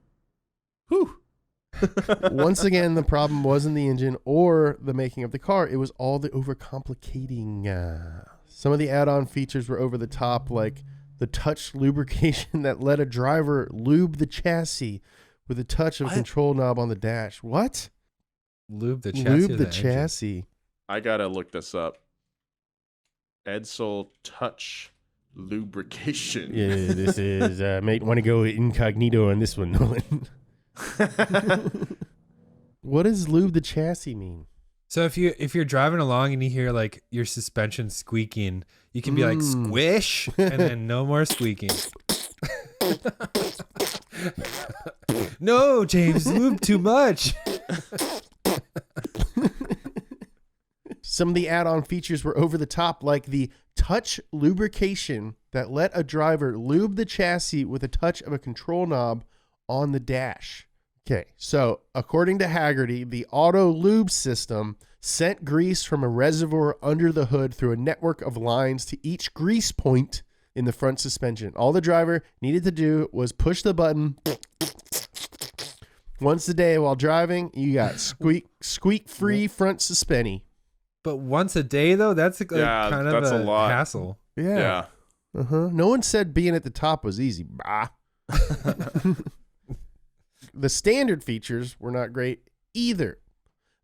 Once again, the problem wasn't the engine or the making of the car. It was all the overcomplicating. Some of the add-on features were over the top, like the touch lubrication that let a driver lube the chassis with a touch of a control knob on the dash. What? Lube the chassis. Lube the chassis. I gotta look this up. Edsel touch lubrication. Yeah, this is mate. Want to go incognito on this one, Nolan? What does lube the chassis mean? So if you're driving along and you hear like your suspension squeaking, you can be like squish, and then no more squeaking. No, James, lube too much. Some of the add-on features were over the top, like the touch lubrication that let a driver lube the chassis with a touch of a control knob on the dash. Okay, so according to Haggerty, the auto lube system sent grease from a reservoir under the hood through a network of lines to each grease point in the front suspension. All the driver needed to do was push the button once a day while driving. You got squeak-free front suspenny. But once a day, though, that's like kind of that's a lot. hassle. Yeah. No one said being at the top was easy. Bah. The standard features were not great either.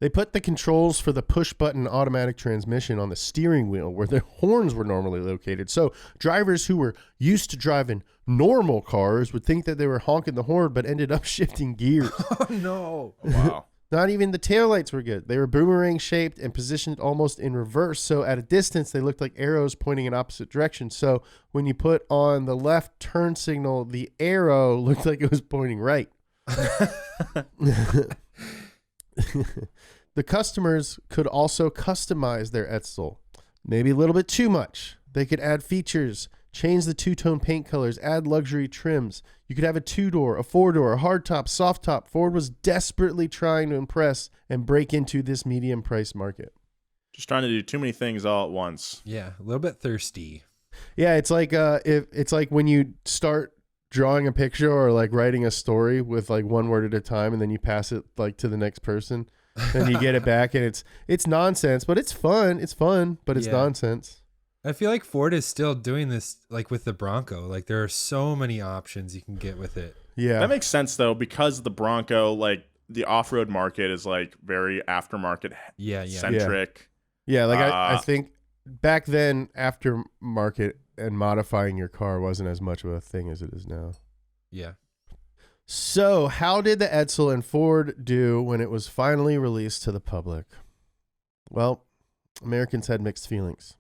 They put the controls for the push-button automatic transmission on the steering wheel where the horns were normally located. So drivers who were used to driving normal cars would think that they were honking the horn, but ended up shifting gears. Oh, no. Oh, wow. Not even the taillights were good. They were boomerang shaped and positioned almost in reverse. So at a distance, they looked like arrows pointing in opposite directions. So when you put on the left turn signal, the arrow looked like it was pointing right. The customers could also customize their Edsel, maybe a little bit too much. They could add features, change the two-tone paint colors, add luxury trims. You could have a 2-door, a 4-door, a hardtop, soft top. Ford was desperately trying to impress and break into this medium price market. Just trying to do too many things all at once. Yeah, a little bit thirsty. Yeah, it's like it's like when you start drawing a picture or like writing a story with like one word at a time, and then you pass it like to the next person, and you get it back, and it's nonsense, but it's fun. It's fun, but it's nonsense. I feel like Ford is still doing this like with the Bronco. Like there are so many options you can get with it. Yeah. That makes sense though, because the Bronco, like the off-road market is like very aftermarket centric. Yeah, like I think back then aftermarket and modifying your car wasn't as much of a thing as it is now. Yeah. So how did the Edsel and Ford do when it was finally released to the public? Well, Americans had mixed feelings.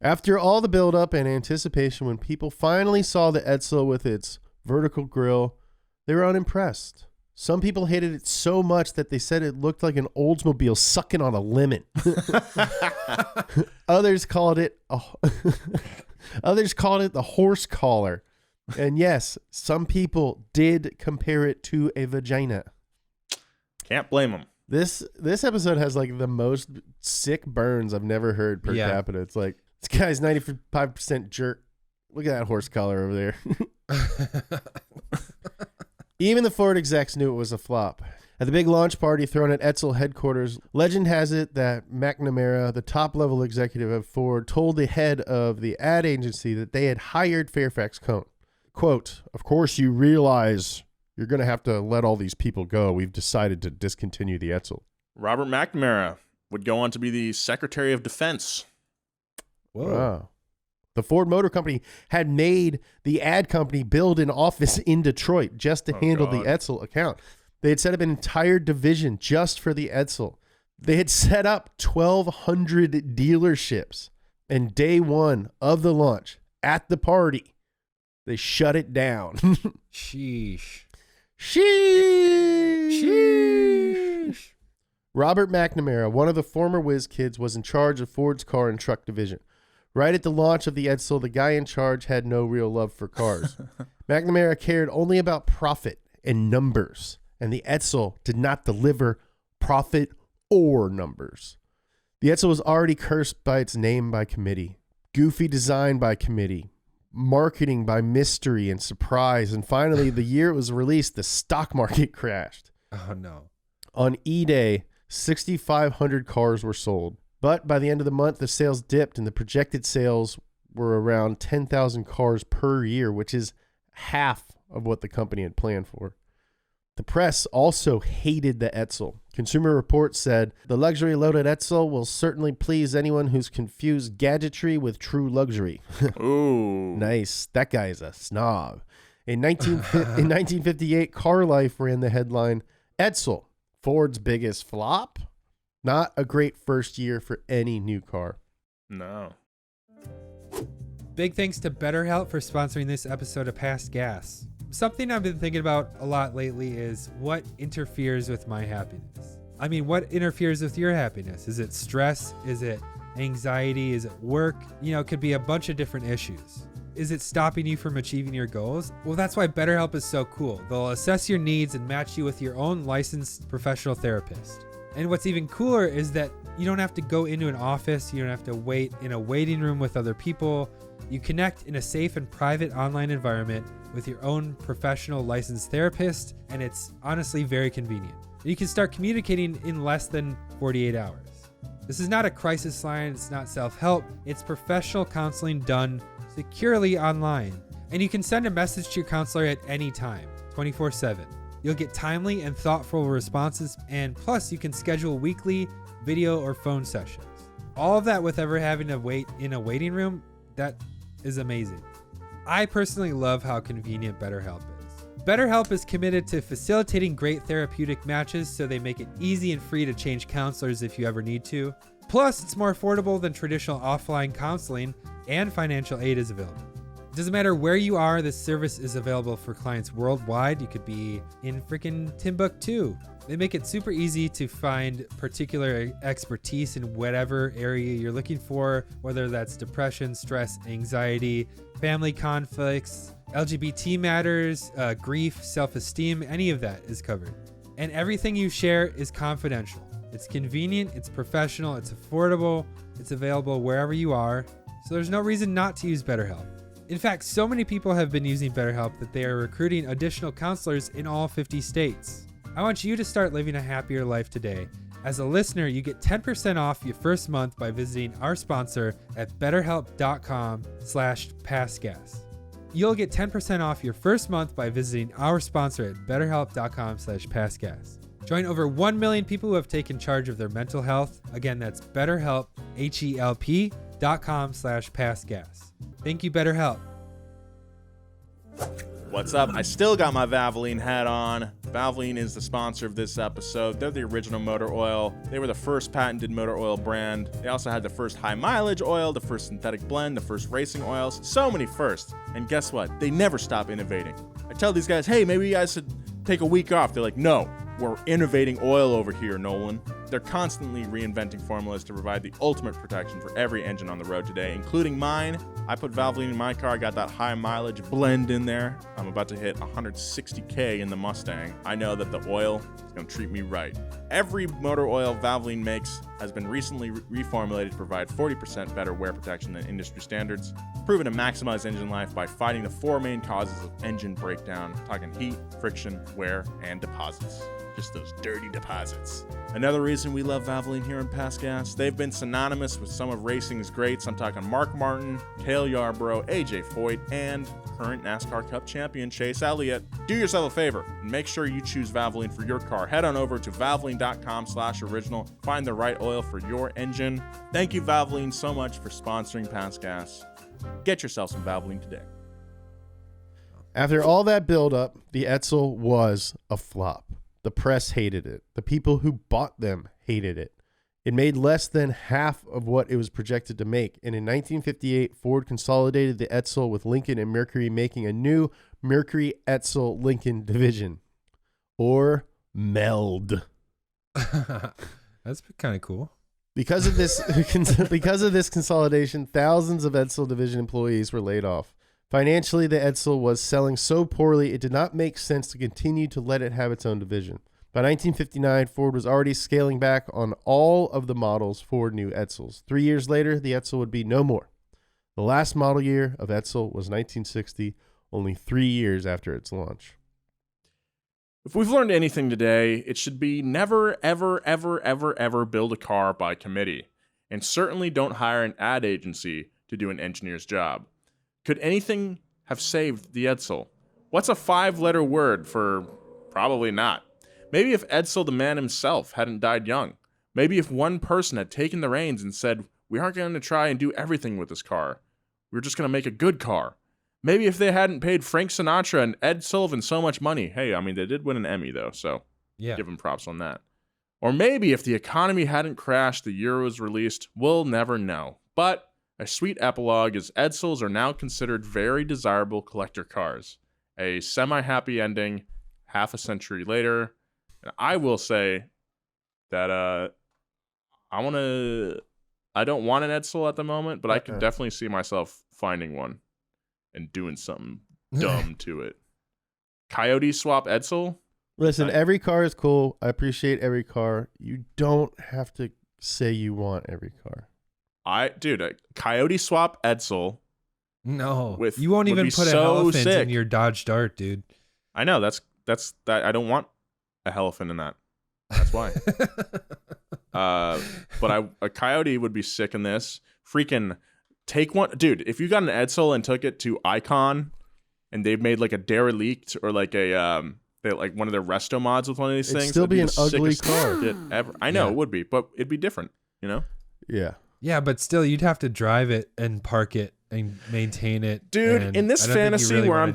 After all the buildup and anticipation, when people finally saw the Edsel with its vertical grille, they were unimpressed. Some people hated it so much that they said it looked like an Oldsmobile sucking on a lemon. Others called it the horse collar. And yes, some people did compare it to a vagina. Can't blame them. This episode has like the most sick burns I've never heard per capita. It's like, this guy's 95% jerk. Look at that horse collar over there. Even the Ford execs knew it was a flop. At the big launch party thrown at Edsel headquarters, legend has it that McNamara, the top-level executive of Ford, told the head of the ad agency that they had hired Fairfax Cohn. Quote, "Of course you realize you're going to have to let all these people go. We've decided to discontinue the Edsel." Robert McNamara would go on to be the Secretary of Defense. Whoa. Wow. The Ford Motor Company had made the ad company build an office in Detroit just to handle the Edsel account. They had set up an entire division just for the Edsel. They had set up 1,200 dealerships. And day one of the launch, at the party, they shut it down. Sheesh. Sheesh. Sheesh. Robert McNamara, one of the former Whiz Kids, was in charge of Ford's car and truck division. Right at the launch of the Edsel, the guy in charge had no real love for cars. McNamara cared only about profit and numbers, and the Edsel did not deliver profit or numbers. The Edsel was already cursed by its name by committee, goofy design by committee, marketing by mystery and surprise, and finally, the year it was released, the stock market crashed. Oh, no. On E-Day, 6,500 cars were sold. But by the end of the month, the sales dipped, and the projected sales were around 10,000 cars per year, which is half of what the company had planned for. The press also hated the Edsel. Consumer Reports said, the luxury-loaded Edsel will certainly please anyone who's confused gadgetry with true luxury. Ooh. Nice. That guy's a snob. In 1958, Car Life ran the headline, Edsel, Ford's biggest flop? Not a great first year for any new car. No. Big thanks to BetterHelp for sponsoring this episode of Past Gas. Something I've been thinking about a lot lately is what interferes with my happiness. I mean, what interferes with your happiness? Is it stress? Is it anxiety? Is it work? It could be a bunch of different issues. Is it stopping you from achieving your goals? Well, that's why BetterHelp is so cool. They'll assess your needs and match you with your own licensed professional therapist. And what's even cooler is that you don't have to go into an office. You don't have to wait in a waiting room with other people. You connect in a safe and private online environment with your own professional licensed therapist, and it's honestly very convenient. You can start communicating in less than 48 hours. This is not a crisis line, it's not self-help, it's professional counseling done securely online. And you can send a message to your counselor at any time, 24/7. You'll get timely and thoughtful responses, and plus you can schedule weekly video or phone sessions. All of that without ever having to wait in a waiting room, that is amazing. I personally love how convenient BetterHelp is. BetterHelp is committed to facilitating great therapeutic matches, so they make it easy and free to change counselors if you ever need to. Plus, it's more affordable than traditional offline counseling, and financial aid is available. It doesn't matter where you are, this service is available for clients worldwide. You could be in freaking Timbuktu. They make it super easy to find particular expertise in whatever area you're looking for, whether that's depression, stress, anxiety, family conflicts, LGBT matters, grief, self-esteem, any of that is covered. And everything you share is confidential. It's convenient, it's professional, it's affordable, it's available wherever you are. So there's no reason not to use BetterHelp. In fact, so many people have been using BetterHelp that they are recruiting additional counselors in all 50 states. I want you to start living a happier life today. As a listener, you get 10% off your first month by visiting our sponsor at betterhelp.com/pastgas. You'll get 10% off your first month by visiting our sponsor at betterhelp.com/pastgas. Join over 1 million people who have taken charge of their mental health. Again, that's BetterHelp, HELP.com/pastgas. Thank you, BetterHelp. What's up? I still got my Valvoline hat on. Valvoline is the sponsor of this episode. They're the original motor oil. They were the first patented motor oil brand. They also had the first high mileage oil, the first synthetic blend, the first racing oils. So many firsts. And guess what? They never stop innovating. I tell these guys, hey, maybe you guys should take a week off. They're like, no, we're innovating oil over here, Nolan. They're constantly reinventing formulas to provide the ultimate protection for every engine on the road today, including mine. I put Valvoline in my car. I got that high mileage blend in there. I'm about to hit 160K in the Mustang. I know that the oil is going to treat me right. Every motor oil Valvoline makes has been recently reformulated to provide 40% better wear protection than industry standards, proven to maximize engine life by fighting the 4 main causes of engine breakdown, talking heat, friction, wear, and deposits. Just those dirty deposits. Another reason we love Valvoline here in Past Gas, they've been synonymous with some of racing's greats. I'm talking Mark Martin, Cale Yarborough, AJ Foyt, and current NASCAR Cup champion Chase Elliott. Do yourself a favor and make sure you choose Valvoline for your car. Head on over to valvoline.com/original. Find the right oil for your engine. Thank you, Valvoline, so much for sponsoring Past Gas. Get yourself some Valvoline today. After all that buildup, the Edsel was a flop. The press hated it. The people who bought them hated it. It made less than half of what it was projected to make. And in 1958, Ford consolidated the Edsel with Lincoln and Mercury, making a new Mercury Edsel Lincoln division, or MELD. That's kind of cool. Because of this consolidation, thousands of Edsel division employees were laid off. Financially, the Edsel was selling so poorly, it did not make sense to continue to let it have its own division. By 1959, Ford was already scaling back on all of the models Ford knew Edsels. 3 years later, the Edsel would be no more. The last model year of Edsel was 1960, only 3 years after its launch. If we've learned anything today, it should be never, ever, ever, ever, ever build a car by committee. And certainly don't hire an ad agency to do an engineer's job. Could anything have saved the Edsel? What's a 5-letter word for probably not? Maybe if Edsel, the man himself, hadn't died young. Maybe if one person had taken the reins and said, we aren't going to try and do everything with this car. We're just going to make a good car. Maybe if they hadn't paid Frank Sinatra and Ed Sullivan so much money. Hey, I mean, they did win an Emmy, though, so give them props on that. Or maybe if the economy hadn't crashed the year it was released, we'll never know. But a sweet epilogue is Edsels are now considered very desirable collector cars. A semi-happy ending half a century later. And I will say that I don't want an Edsel at the moment, but I can definitely see myself finding one and doing something dumb to it. Coyote swap Edsel? Listen, every car is cool. I appreciate every car. You don't have to say you want every car. A coyote swap Edsel. No, you won't even put an elephant in your Dodge Dart, dude. I know that's that. I don't want a elephant in that. That's why. But a coyote would be sick in this. Freaking take one, dude. If you got an Edsel and took it to Icon, and they've made like a derelict or like a like one of their resto mods with one of these things, it'd still be an ugly car. Ever. I know it would be, but it'd be different. You know? Yeah. Yeah, but still, you'd have to drive it and park it and maintain it. Dude, in this fantasy where I'm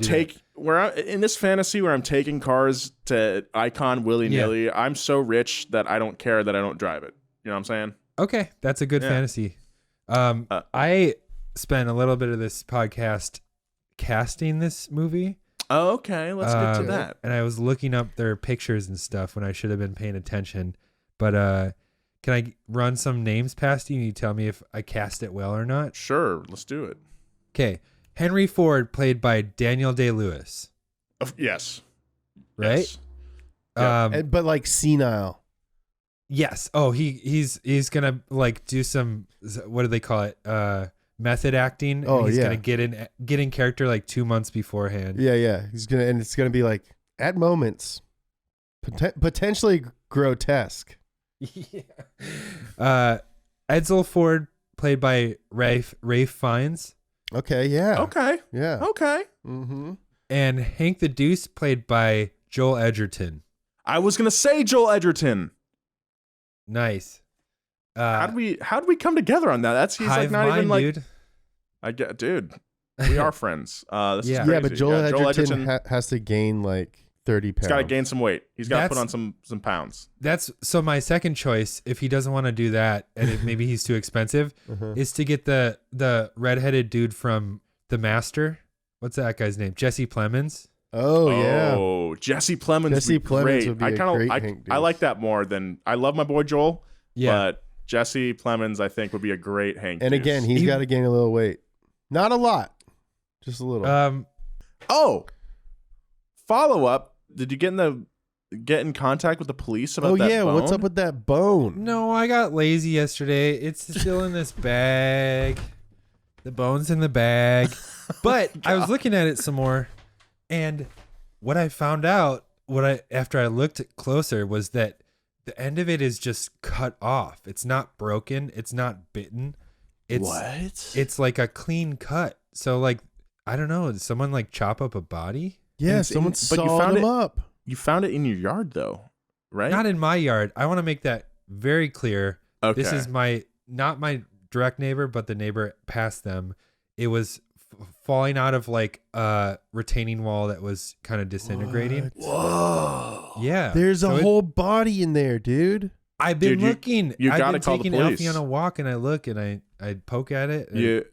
taking cars to Icon willy-nilly, I'm so rich that I don't care that I don't drive it. You know what I'm saying? Okay, that's a good fantasy. I spent a little bit of this podcast casting this movie. Oh, okay. Let's get to that. And I was looking up their pictures and stuff when I should have been paying attention. But can I run some names past you and you tell me if I cast it well or not? Sure, let's do it. Okay. Henry Ford, played by Daniel Day-Lewis. Yes. Right? Yes. But like senile. Yes. Oh, he's gonna like do some, what do they call it? Method acting. Oh, he's gonna get in character like 2 months beforehand. Yeah. And it's gonna be like at moments potentially grotesque. Yeah. Edsel Ford, played by Rafe Fiennes. Okay, yeah. Okay. Yeah. Okay. Mm-hmm. And Hank the Deuce, played by Joel Edgerton. I was gonna say Joel Edgerton. Nice. How'd we come together on that? He's like not even like. Dude. I get, dude. We are friends. This is crazy. Yeah, but Joel Edgerton has to gain like 30 pounds. He's got to gain some weight. He's got to put on some pounds. That's so my second choice, if he doesn't want to do that, and maybe he's too expensive, is to get the redheaded dude from The Master. What's that guy's name? Jesse Plemons. Oh yeah. Oh, Jesse Plemons. Jesse Plemons would be I like that more than I love my boy Joel. Yeah. But Jesse Plemons, I think, would be a great Hank. And again, he's got to gain a little weight. Not a lot, just a little. Follow up. Did you get in contact with the police about that bone? What's up with that bone? No, I got lazy yesterday. It's still in this bag. The bone's in the bag. But I was looking at it some more, and what I found out, after I looked closer, was that the end of it is just cut off. It's not broken. It's not bitten. It's like a clean cut. So like, I don't know. Did someone like chop up a body? Yeah, someone sawed him up. You found it in your yard though, right? Not in my yard. I want to make that very clear. Okay. This is not my direct neighbor, but the neighbor past them. It was falling out of like a retaining wall that was kind of disintegrating. What? Whoa. Yeah. There's a whole body in there, dude. I've been looking. You gotta I've been call the taking police. Alfie on a walk, and I look and I poke at it. You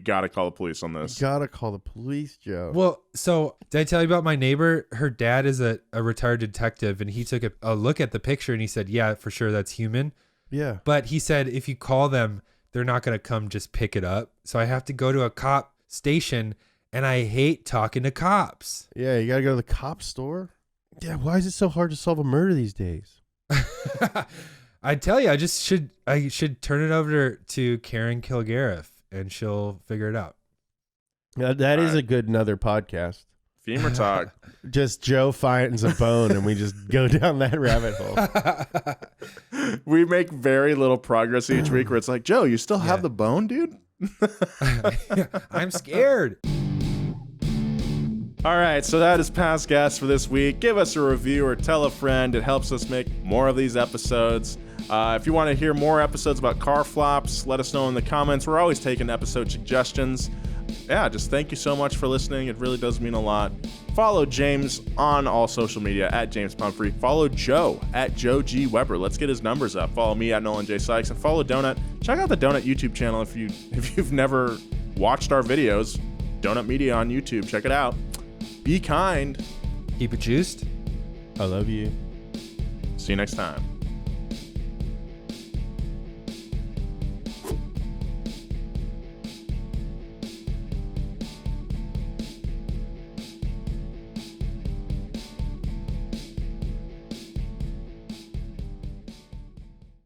gotta call the police on this. You gotta call the police, Joe. Well, so did I tell you about my neighbor? Her dad is a retired detective, and he took a look at the picture and he said, yeah, for sure that's human. Yeah. But he said if you call them, they're not going to come just pick it up. So I have to go to a cop station, and I hate talking to cops. Yeah, you gotta go to the cop store. Yeah, why is it so hard to solve a murder these days? I tell you, I should turn it over to Karen Kilgariff, and she'll figure it out. That is a good another podcast. Femur talk. Just Joe finds a bone and we just go down that rabbit hole. We make very little progress each week where it's like, Joe, you still have the bone, dude? I'm scared. All right, so that is Past Gas for this week. Give us a review or tell a friend. It helps us make more of these episodes. If you want to hear more episodes about car flops, let us know in the comments. We're always taking episode suggestions. Yeah, just thank you so much for listening. It really does mean a lot. Follow James on all social media at James Pumphrey. Follow Joe at Joe G. Weber. Let's get his numbers up. Follow me at Nolan J. Sykes, and follow Donut. Check out the Donut YouTube channel if you've never watched our videos. Donut Media on YouTube. Check it out. Be kind. Keep it juiced. I love you. See you next time.